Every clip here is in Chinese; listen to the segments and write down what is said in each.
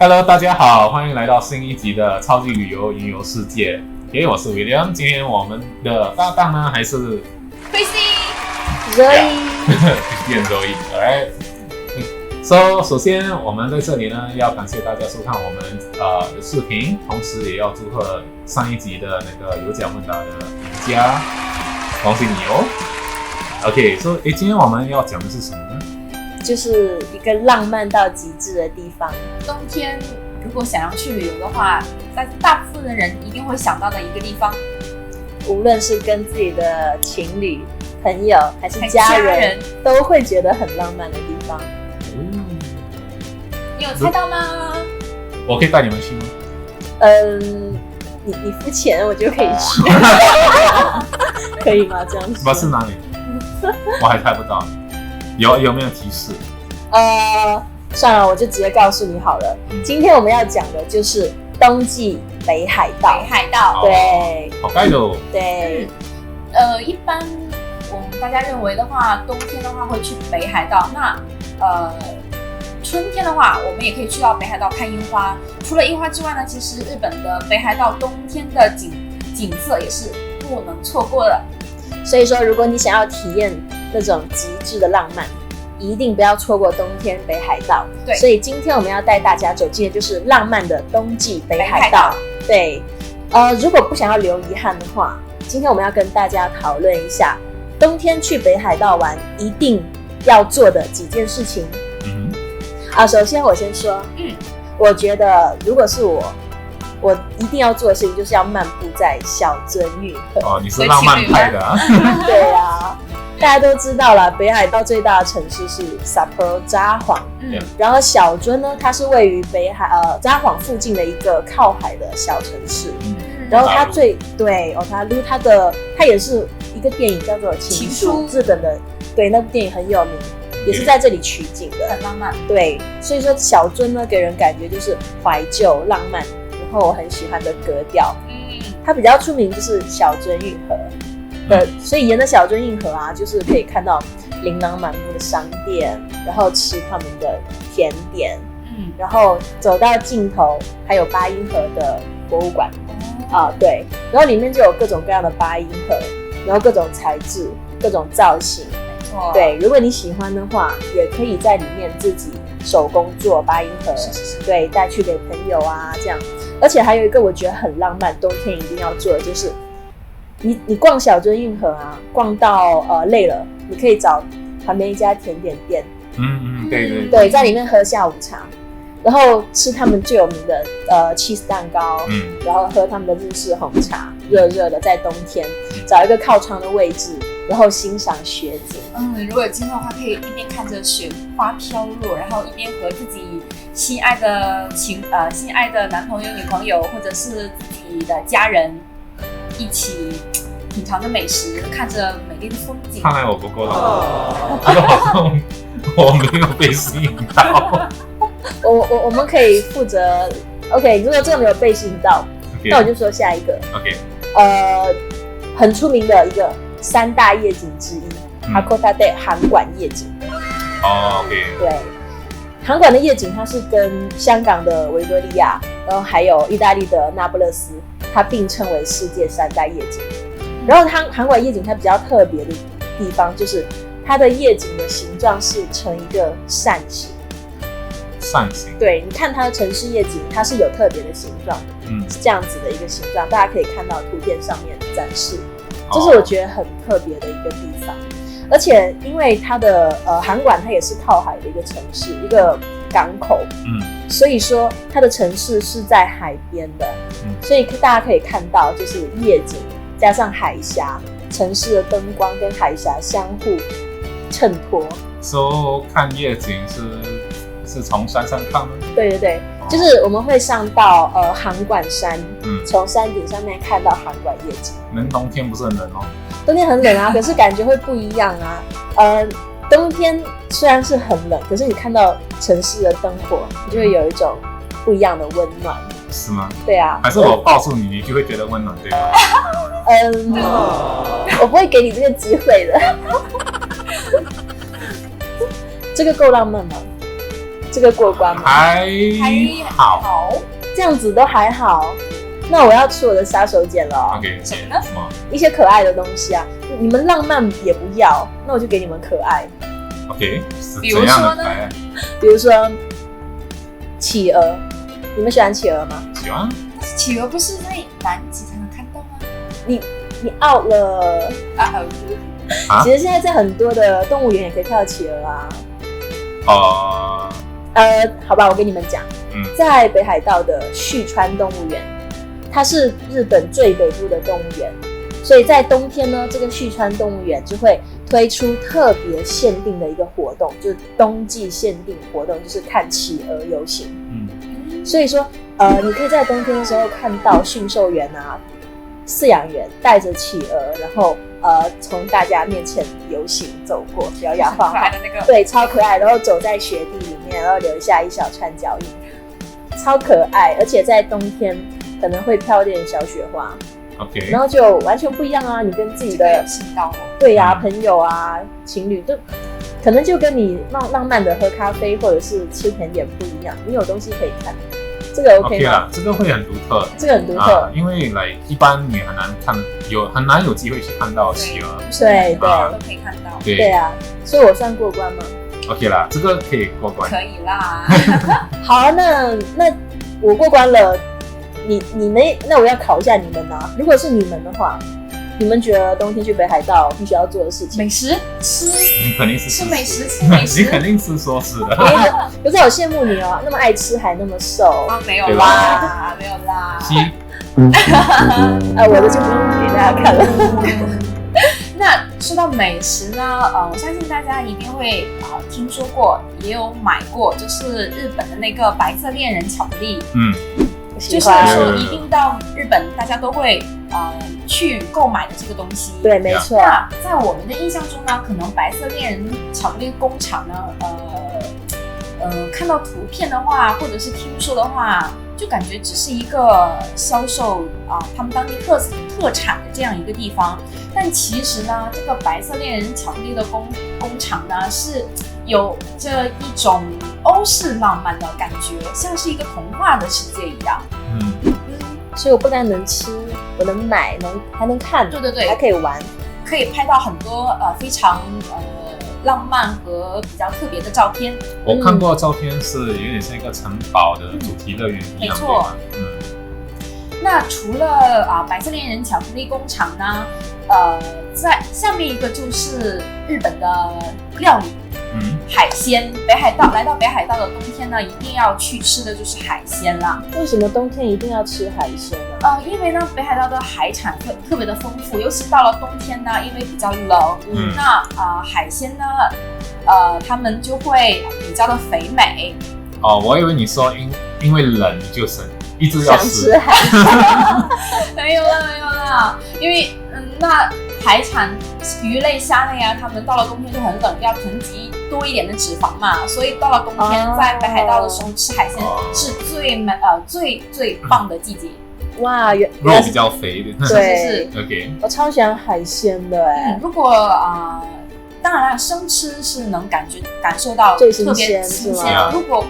Hello， 大家好，欢迎来到新一集的超级旅游云游世界。我是 William， 今天我们的搭档呢还是 Chrissy、Zoe、Chrissy and Zoe。Alright， So 首先我们在这里呢要感谢大家收看我们的视频，同时也要祝贺上一集的那个有奖问答的赢家，恭喜你哦。OK， 今天我们要讲的是什么呢？就是一个浪漫到极致的地方。冬天如果想要去旅游的话，大部分的人一定会想到的一个地方，无论是跟自己的情侣、朋友还是家人，都会觉得很浪漫的地方。你有猜到吗？我可以带你们去吗？你付钱我就可以去。可以吗？这样说是哪里？我还猜不到。有没有提示？算了，我就直接告诉你好了。今天我们要讲的就是冬季北海道。北海道，对，好盖的。对，一般我们大家认为的话，冬天的话会去北海道。那春天的话，我们也可以去到北海道看樱花。除了樱花之外呢，其实日本的北海道冬天的景色也是不能错过的。所以说，如果你想要体验那种极致的浪漫，一定不要错过冬天北海道。对，所以今天我们要带大家走进的就是浪漫的冬季北海道。对，如果不想要留遗憾的话，今天我们要跟大家讨论一下冬天去北海道玩一定要做的几件事情。首先我先说，我觉得如果是我一定要做的事情就是要漫步在小樽运河。你是浪漫派的啊？对啊，大家都知道了，北海道最大的城市是札幌札幌，然后小樽呢，它是位于札幌附近的一个靠海的小城市。然后它它也是一个电影叫做《情书》，日本的，对，那部电影很有名，也是在这里取景的，很浪漫。对，所以说小樽呢给人感觉就是怀旧浪漫，然后我很喜欢的格调。它比较出名就是小樽运河。所以沿着小樽运河啊，就是可以看到琳琅满目的商店，然后吃他们的甜点，然后走到尽头还有八音盒的博物馆。对，然后里面就有各种各样的八音盒，然后各种材质、各种造型。对，如果你喜欢的话，也可以在里面自己手工做八音盒，对，带去给朋友啊这样。而且还有一个我觉得很浪漫，冬天一定要做的就是。你逛小樽运河啊，逛到累了，你可以找旁边一家甜点店，对，在里面喝下午茶，然后吃他们最有名的cheese 蛋糕，然后喝他们的日式红茶，热热的，在冬天找一个靠窗的位置，然后欣赏雪景。如果有机会的话，可以一边看着雪花飘落，然后一边和自己心爱的男朋友、女朋友，或者是自己的家人。一起品尝着美食，看着美丽的风景。看来我不够浪漫，这好像我没有被吸引到。我们可以负责 OK， 如果这个没有被吸引到，那我就说下一个。很出名的一个三大夜景之一，Hakodate 函馆夜景。对，函馆的夜景它是跟香港的维多利亚，然后还有意大利的那不勒斯。它并称为世界三大夜景。然后函馆夜景它比较特别的地方就是它的夜景的形状是呈一个扇形。扇形？对，你看它的城市夜景，它是有特别的形状，是这样子的一个形状，大家可以看到图片上面展示，这是我觉得很特别的一个地方。而且因为它的函馆它也是靠海的一个城市，一个港口，所以说它的城市是在海边的，所以大家可以看到就是夜景加上海峡，城市的灯光跟海峡相互衬托。看夜景是从山上看吗？对，就是我们会上到函馆山，从山顶上面看到函馆夜景。冬天不是很冷哦？冬天很冷啊，可是感觉会不一样啊。冬天虽然是很冷，可是你看到城市的灯火，你就会有一种不一样的温暖。是吗？对啊。还是我告诉你，你就会觉得温暖，对吗？我不会给你这个机会的。这个够浪漫吗？这个过关吗？还好。这样子都还好。那我要出我的杀手锏了。OK， 什么呢？什么？一些可爱的东西啊，你们浪漫也不要，那我就给你们可爱。OK， 是比如怎样说呢的可爱？比如说企鹅，你们喜欢企鹅吗？喜欢。但是企鹅不是在南极才能看到吗？你 out 了。啊其实现在在很多的动物园也可以看到企鹅啊。好吧，我跟你们讲，在北海道的旭川动物园，它是日本最北部的动物园，所以在冬天呢，这个旭川动物园就会推出特别限定的一个活动，就是冬季限定活动，就是看企鹅游行。所以说，你可以在冬天的时候看到驯兽员啊、饲养员带着企鹅，然后从大家面前游行走过，摇摇晃晃，对，超可爱，然后走在雪地里面，然后留下一小串脚印，超可爱，而且在冬天可能会飘点小雪花。OK， 然后就完全不一样啊！你跟自己的对呀、朋友啊、情侣，就可能就跟你浪漫的喝咖啡或者是吃甜点不一样，你有东西可以看，这个 OK 吗？啦，这个会很独特，这个很独特，因为一般你很难看，很难有机会去看到企鹅，对，都可以看到，对啊，所以我算过关吗 ？OK 啦，这个可以过关，可以啦。好啊，那我过关了。你们，那我要考一下你们啊！如果是你们的话，你们觉得冬天去北海道必须要做的事情？美食吃，你肯定是吃美食，吃美食，你肯定是说是的。可是我羡慕你哦，那么爱吃还那么瘦。没有啦，没有啦。我的就不用给大家看了。那说到美食呢，我相信大家一定会听说过，也有买过，就是日本的那个白色恋人巧克力。就是说一定到日本大家都会去购买的这个东西。对，没错。那在我们的印象中呢，可能白色恋人巧克力工厂呢，看到图片的话，或者是听说的话，就感觉只是一个销售他们当地特产的这样一个地方。但其实呢，这个白色恋人巧克力的工厂呢，是有这一种欧式浪漫的感觉，像是一个童话的世界一样。所以我不但能吃，我能买，还能看，对，还可以玩，可以拍到很多非常浪漫和比较特别的照片。我看过照片，是有点像一个城堡的主题乐园一样，没错。那除了白色恋人巧克力工厂呢，在下面一个就是日本的料理。海鲜，来到北海道的冬天呢，一定要去吃的就是海鲜啦。为什么冬天一定要吃海鲜呢？因为呢，北海道的海产特别的丰富，尤其到了冬天呢，因为比较冷，那海鲜呢，它们就会比较的肥美。我以为你说因为冷就一直要吃海鲜。没有啦，因为那海产鱼类、虾类啊，它们到了冬天就很冷，要囤积多一点的脂肪嘛，所以到了冬天，在北海道的时候吃海鲜是最棒的季节。哇，肉比较肥的，对，OK。我超喜欢海鲜的如果当然了，生吃是能感受到最特别新鲜。如果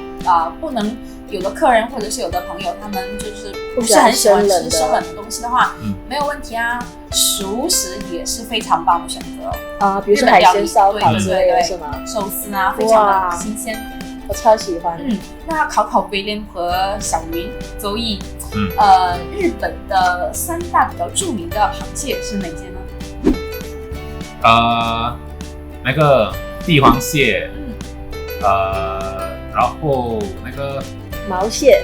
不能，有的客人或者是有的朋友，他们就是不是很喜欢吃生冷的东西的话，没有问题啊。熟食也是非常棒的选择比如说海鲜烧烤之类的，是吗？寿司啊，非常的新鲜，我超喜欢。那考龟苓和小云周易，日本的3大比较著名的螃蟹是哪些呢？那个帝皇蟹，然后那个毛蟹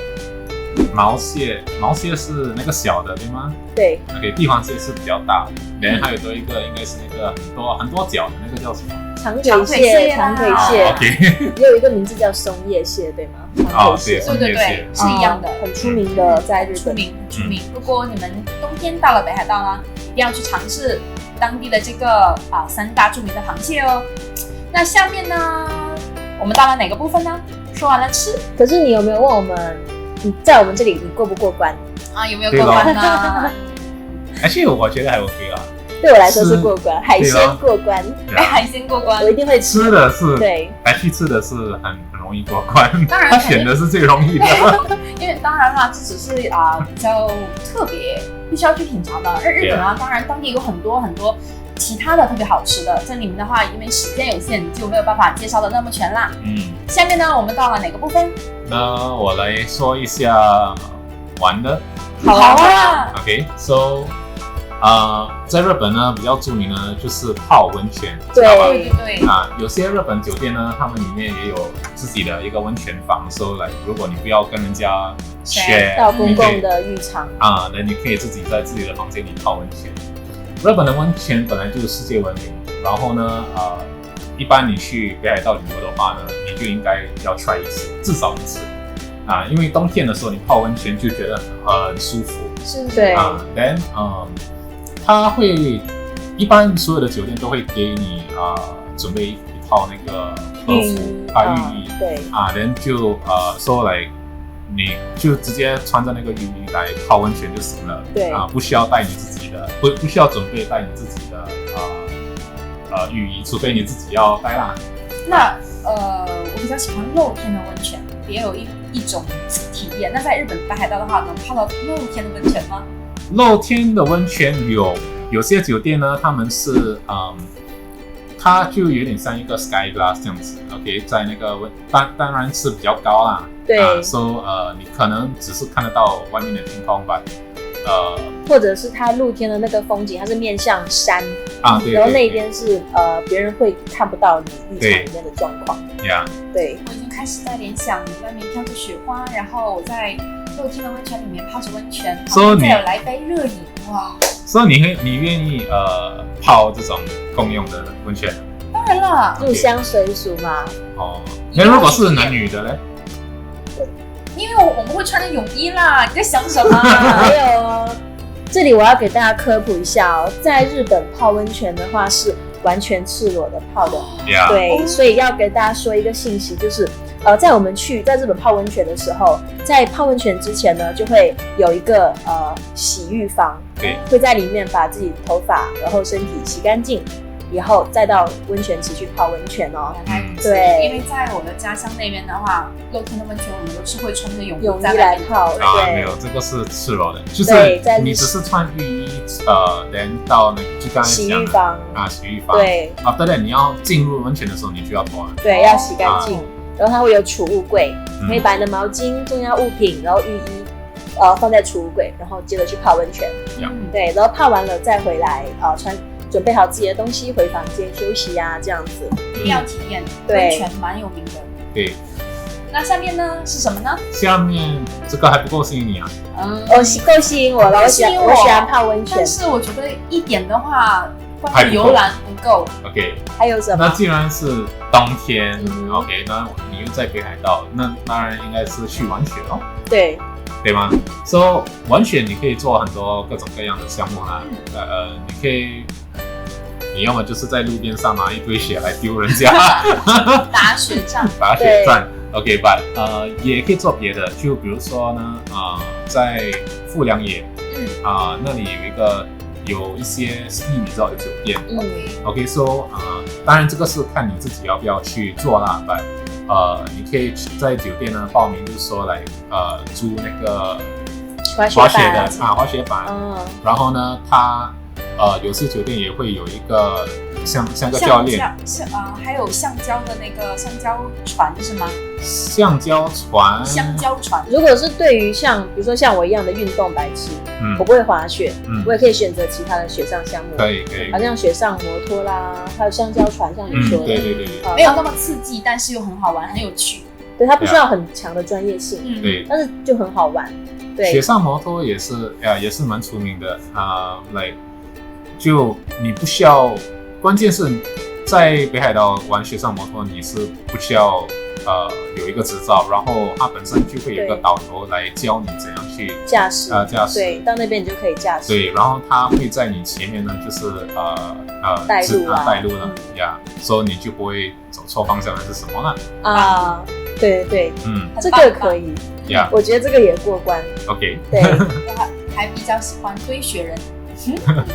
是那个小的，对吗？对。OK， 帝皇蟹是比较大的，然后还有多一个应该是那个很多脚的那个叫什么？长腿蟹。OK， 也有一个名字叫松叶蟹，对吗？对，是一样的，很出名的，在日本很出名。如果你们冬天到了北海道呢，一定要去尝试当地的这个3大著名的螃蟹哦。那下面呢，我们到了哪个部分呢？说完了吃，可是你有没有问我们，你在我们这里你过不过关有没有过关呢？而且我觉得还 OK 啦。对我来说是过关，海鲜过关，海鲜过关，我一定会吃的是，对，还去吃的是很容易过关，当然他选的是最容易的。因为当然啦，这只是比较特别，必须要去品尝的。而日本啊，当然当地有很多其他的特别好吃的，这里面的话，因为时间有限，就没有办法介绍的那么全啦。下面呢，我们到了哪个部分？那我来说一下玩的。好啊。OK，so 在日本呢，比较著名呢就是泡温泉，对有些日本酒店呢，他们里面也有自己的一个温泉房，所以如果你不要跟人家 share 到公共的浴场那你可以自己在自己的房间里泡温泉。日本的温泉本来就是世界闻名，然后呢，一般你去北海道旅游的话呢，你就应该要 try 一次，至少一次因为冬天的时候你泡温泉就觉得很舒服，是对then 它会一般所有的酒店都会给你准备一套那个和服浴衣，对then 就说来你就直接穿着那个浴衣来泡温泉就行了，对不需要带你自己的，不需要准备带你自己的浴衣，除非你自己要带啦。那我比较喜欢露天的温泉，也有一种体验。那在日本北海道的话，能泡到露天的温泉吗？露天的温泉有些酒店呢，他们是它就有点像一个 sky glass 这样子 ，OK， 在那个当然是比较高啦，对你可能只是看得到外面的天空吧，或者是它露天的那个风景，它是面向山对，然后那边是别人会看不到你浴场里面的状况，对，我已经开始在联想外面飘着雪花，然后我在露天的温泉里面泡着温泉，旁边再有来杯热饮，哇！所以你愿意泡这种共用的温泉？当然了，入乡随俗嘛。那如果是男女的呢？因为我们会穿着泳衣啦，你在想什么？还有这里我要给大家科普一下在日本泡温泉的话是完全赤裸的泡的，对，所以要给大家说一个信息，就是在我们在日本泡温泉的时候，在泡温泉之前呢，就会有一个洗浴房，对，会在里面把自己头发然后身体洗干净，以后再到温泉池去泡温泉对，因为在我的家乡那边的话，露天的温泉我们都是会穿着泳衣来泡，对，没有，这个是赤裸的，就是你只是穿浴衣连到那个就刚才洗浴房洗浴房，对，after 你要进入温泉的时候你就要脱了，对，要洗干净，然后它会有储物柜，可以把你的毛巾、重要物品，然后浴衣放在储物柜，然后接着去泡温泉，对，然后泡完了再回来准备好自己的东西回房间休息这样子，一定要体验，温泉蛮有名的。对，那下面呢是什么呢？下面这个还不够吸引你啊？够吸引我了，我喜欢泡温泉，但是我觉得一点的话，关于游览不够。OK， 还有什么？那既然是冬天，OK， 那你又在北海道，那当然应该是去玩雪咯。对吗？所以玩雪你可以做很多各种各样的项目啦。你可以，你要么就是在路边上拿一堆雪来丢人家，打雪仗。打雪仗 ，OK，but 也可以做别的，就比如说呢，在富良野，那里有一些 ski resort 的酒店，OK，so 当然这个是看你自己要不要去做啦，but你可以在酒店呢报名，就是说来租那个滑雪板，然后呢，它有些酒店也会有一个像个教练，还有橡胶的那个橡胶船是吗？橡胶船。如果是对于比如说像我一样的运动白痴，我不会滑雪，我也可以选择其他的雪上项目，可以，好像雪上摩托啦，还有橡胶船，像你说的，对，没有那么刺激，但是又很好玩，很有趣。对，它不需要很强的专业性，对，但是就很好玩。对，雪上摩托也是蛮出名的就你不需要，关键是在北海道玩雪上摩托，你是不需要有一个执照，然后它本身就会有一个导游来教你怎样去驾驶，对，到那边你就可以驾驶，对，然后他会在你前面呢，就是带路了所以你就不会走错方向还是什么了对，这个可以，我觉得这个也过关 ，OK， 对，我还比较喜欢堆雪人。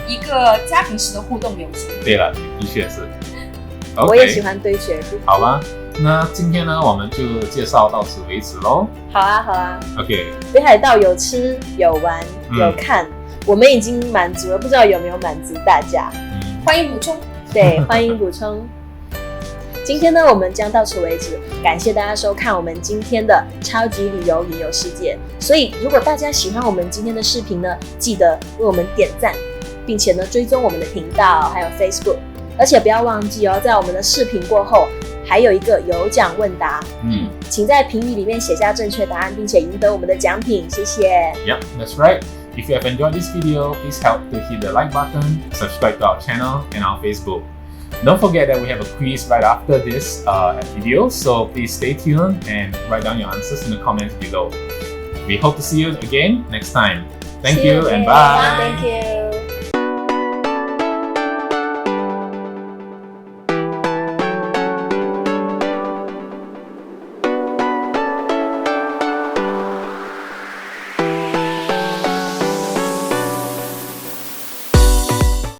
一个家庭式的互动游戏。对了，的确是。我也喜欢堆雪人。好吧，那今天呢，我们就介绍到此为止咯。好啊，好啊。OK， 北海道有吃有玩有看，我们已经满足了，不知道有没有满足大家？欢迎补充。对，欢迎补充。今天呢，我们将到此为止，感谢大家收看我们今天的超级旅游野游世界。所以，如果大家喜欢我们今天的视频呢，记得为我们点赞，并且呢追踪我们的频道，还有 Facebook。而且不要忘记哦，在我们的视频过后，还有一个有奖问答。请在评语里面写下正确答案，并且赢得我们的奖品。谢谢。Yep, that's right. If you have enjoyed this video, please help to hit the like button, subscribe to our channel and our Facebook. Don't forget that we have a quiz right after this video, so please stay tuned and write down your answers in the comments below. We hope to see you again next time. Thank you and bye.